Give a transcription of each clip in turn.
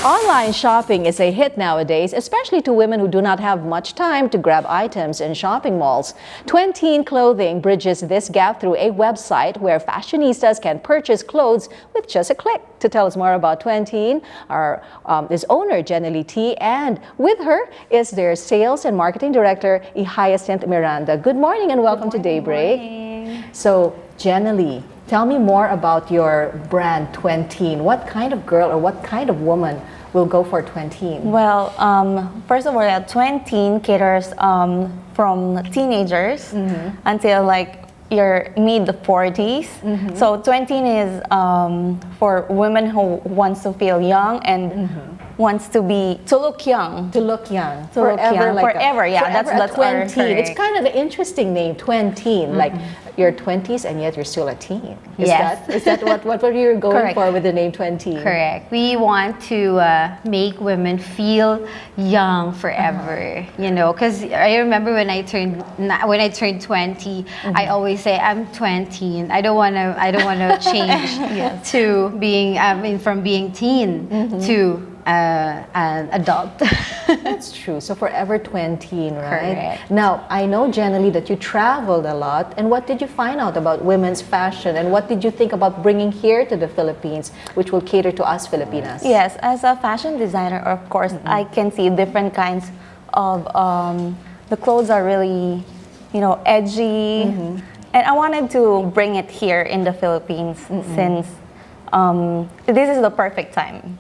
Online shopping is a hit nowadays, especially to women who do not have much time to grab items in shopping malls. Twenteen Clothing bridges this gap through a website where fashionistas can purchase clothes with just a click. To tell us more about Twenteen is owner Jenny Lee T, and with her is their sales and marketing director Hyacinth Miranda. Good morning and welcome to Daybreak. So, Jenny Lee, tell me more about your brand Twenteen. What kind of girl or what kind of woman will go for Twenteen? Well, first of all, Twenteen caters from teenagers until like your mid-40s. So Twenteen is for women who wants to feel young and wants to look young. To look young. Forever, like forever, yeah. That's Twenteen. our It's kind of an interesting name, Twenteen. Like your 20s and yet you're still a teen. Is that what were you going for with the name Twenteen? Correct. We want to make women feel young forever. You know, because I remember when I turned 20, I always say I'm 20. I don't wanna change to being from being teen to an adult. That's true. So forever 20, right? Correct. Now, I know, Jenny Lee, that you traveled a lot. And what did you find out about women's fashion? And what did you think about bringing here to the Philippines, which will cater to us Filipinas? Yes, as a fashion designer, of course, I can see different kinds of, the clothes are really, edgy. And I wanted to bring it here in the Philippines since this is the perfect time.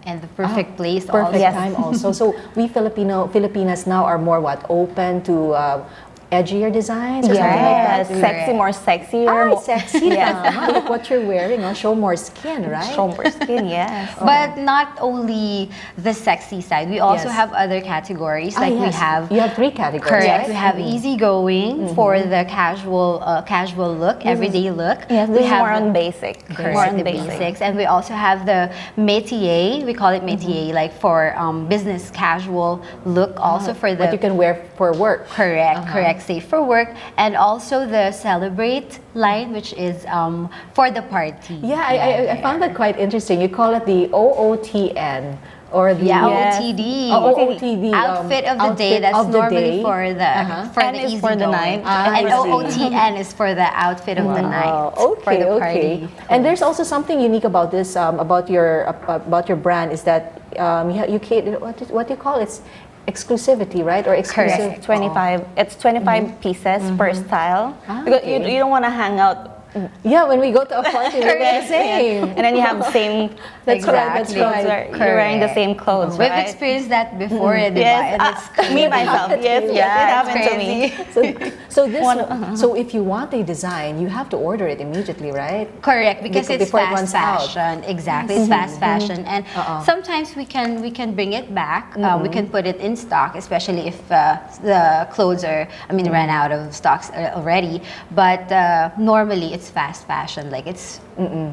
And the perfect place Perfect also. time also. So we Filipinas now are more open to edgier designs or something like that? Sexy, more sexier. Ah, sexy. Look what you're wearing. Show more skin, right? Show more skin, yes. But not only the sexy side, we also have other categories. Like we have. You have 3 categories. Correct. Right? We have easygoing for the casual look, everyday look. Yes, we have more on basic. Correct, More on the basics. And we also have the métier. We call it métier, like for business casual look. Also for the what you can wear for work. Correct, safe for work, and also the celebrate line, which is for the party. Yeah, I found that quite interesting. You call it the OOTN. Or the OOTD. OOTD. Outfit of the day. That's normally for the for N the is easy for the going. night. And OOTN is for the outfit of the night. For the party. And there's also something unique about this, about your brand, is that you cater, what do you call it? It's exclusivity, right? Or exclusive. Correct. 25. It's 25 pieces per style. Because you don't want to hang out. Yeah, when we go to a party, we're the same. And then you have the same. That's right. You're wearing the same clothes, We've right? experienced that before, Yes, me myself. Yes, it happened to me. So if you want a design, you have to order it immediately, right? Correct, because it's before it fast runs out. fashion. Exactly, it's fast fashion, and sometimes we can bring it back. We can put it in stock, especially if the clothes ran out of stocks already. But normally it's fast fashion, like it's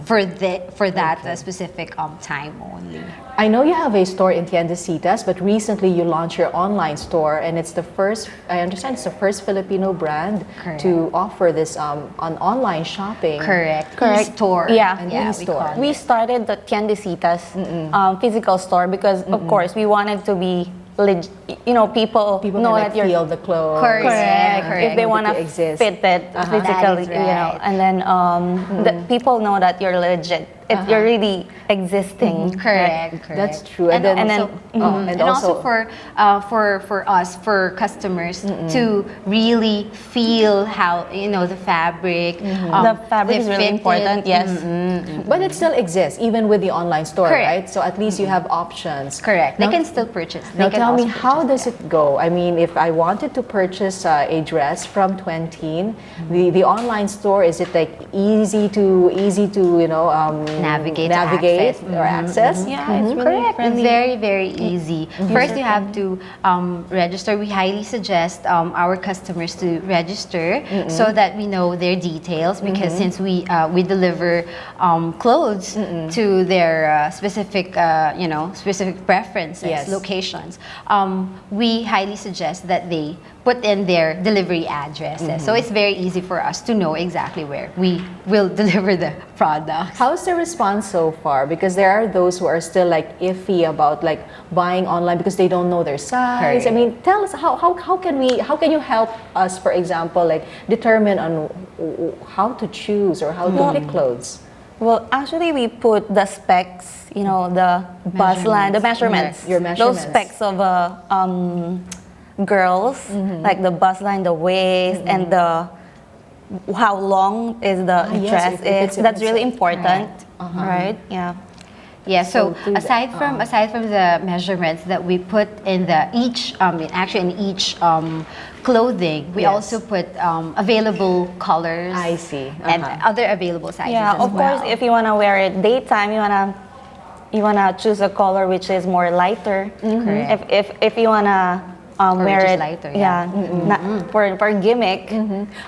for that specific time only. I know you have a store in Tiendesitas, but recently you launched your online store, and it's the first. I understand it's the first Filipino brand to offer this on online shopping. Correct. E-store. E-store. We started the Tiendesitas physical store because, of course, we wanted to be people know that you're feel the clothes. Correct. If they want to fit it physically, and then the people know that you're legit. You're really existing. Correct. That's true. And also for us, for customers to really feel how the fabric. The fabric is really important. Yes. But it still exists even with the online store, Correct. right? So at least you have options. Correct. They can still purchase. Now tell me, how does it go? I mean, if I wanted to purchase a dress from Twenteen, the online store, is it like easy to navigate or access? Yeah, it's really correct. friendly. Very, very easy. First, you have to register. We highly suggest our customers to register so that we know their details, because since we deliver clothes to their specific preferences, locations, we highly suggest that they put in their delivery addresses. So it's very easy for us to know exactly where we will deliver the products. How's the response so far? Because there are those who are still like iffy about like buying online because they don't know their size. Correct. I mean, tell us how can you help us, for example, like determine on how to choose or how to pick clothes? Well, actually, we put the specs, the bust line, the measurements. Your measurements. Those specs of girls, like the bust line, the waist, and the how long is the yes, dress if it's- is. if That's it's really a- important, right? Yeah. Yeah, so do that. aside from the measurements that we put in each clothing, we Yes. also put available colors. I see. And Uh-huh. other available sizes. Yeah, as of course, well. if you wanna wear it daytime, you wanna choose a color which is more lighter. Correct. If you wanna wear just it, lighter, yeah. not for gimmick.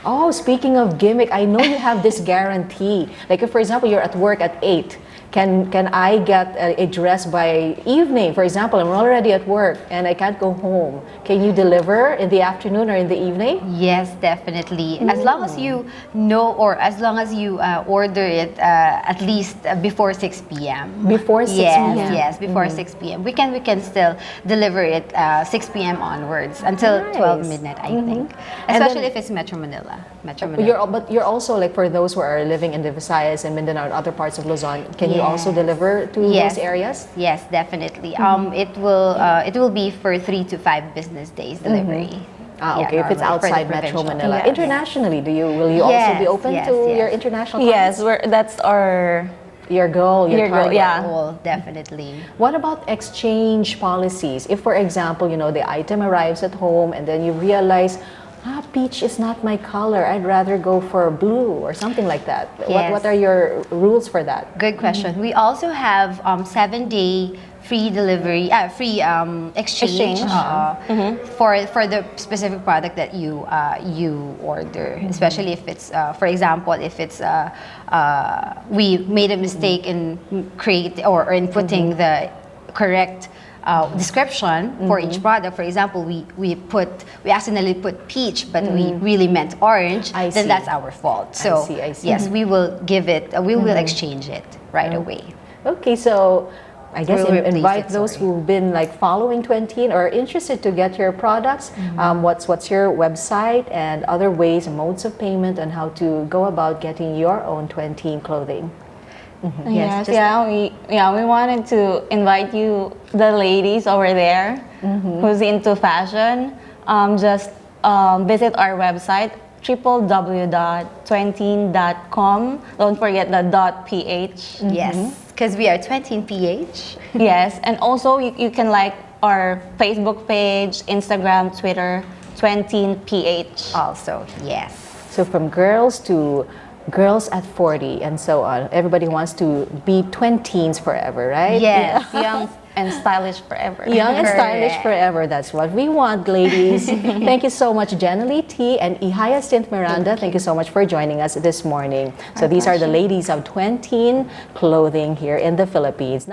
Oh, speaking of gimmick, I know you have this guarantee. Like if, for example, you're at work at 8, can I get a dress by evening? For example, I'm already at work and I can't go home. Can you deliver in the afternoon or in the evening? Yes, definitely. As long as you know, or as long as you order it at least before 6 p.m. Before 6 yes, p.m.? Yes, before 6 p.m. We can still deliver it 6 p.m. onwards until Nice. 12 midnight, I think. And Especially then- if it's Metro Manila. Metro Manila. But you're also like for those who are living in the Visayas and Mindanao and other parts of Luzon, can you also Yes. deliver to Yes. those areas? Yes, definitely. It will be for 3 to 5 business days delivery. Ah, Yeah, okay. If it's normally for the outside Metro provincial. Manila, Yes. internationally, will you also be Yes, open yes, to yes. your international Yes, clients? that's our Your goal, your Your goal, target. yeah. Oh, definitely. What about exchange policies? If, for example, the item arrives at home and then you realize, peach is not my color. I'd rather go for blue or something like that. Yes. What are your rules for that? Good question. We also have 7-day free delivery, free exchange, for the specific product that you order. Especially if it's, for example, if it's we made a mistake in in putting the correct description for each product. For example, we accidentally put peach, but we really meant orange. I then see. that's our fault. So I see. yes, we will give it. We will exchange it right away. Okay, so I guess We'll replace invite it, those sorry. who've been like following Twenteen or are interested to get your products. What's your website and other ways, modes of payment, and how to go about getting your own Twenteen clothing? Yes, just- we wanted to invite you, the ladies over there, who's into fashion. Just visit our website www.20.com. Don't forget the .ph. Yes, because we are 20PH. Yes, and also you can like our Facebook page, Instagram, Twitter, 20ph. Also, yes. So from girls to girls at 40 and so on. Everybody wants to be Twenteens forever, right? Yes. Young and stylish forever. Young and stylish Correct. forever. That's what we want, ladies. Thank you so much, Jenalie T. and Ihaya Stint Miranda. Thank you so much for joining us this morning. So these are the ladies of Twenteen Clothing here in the Philippines. Now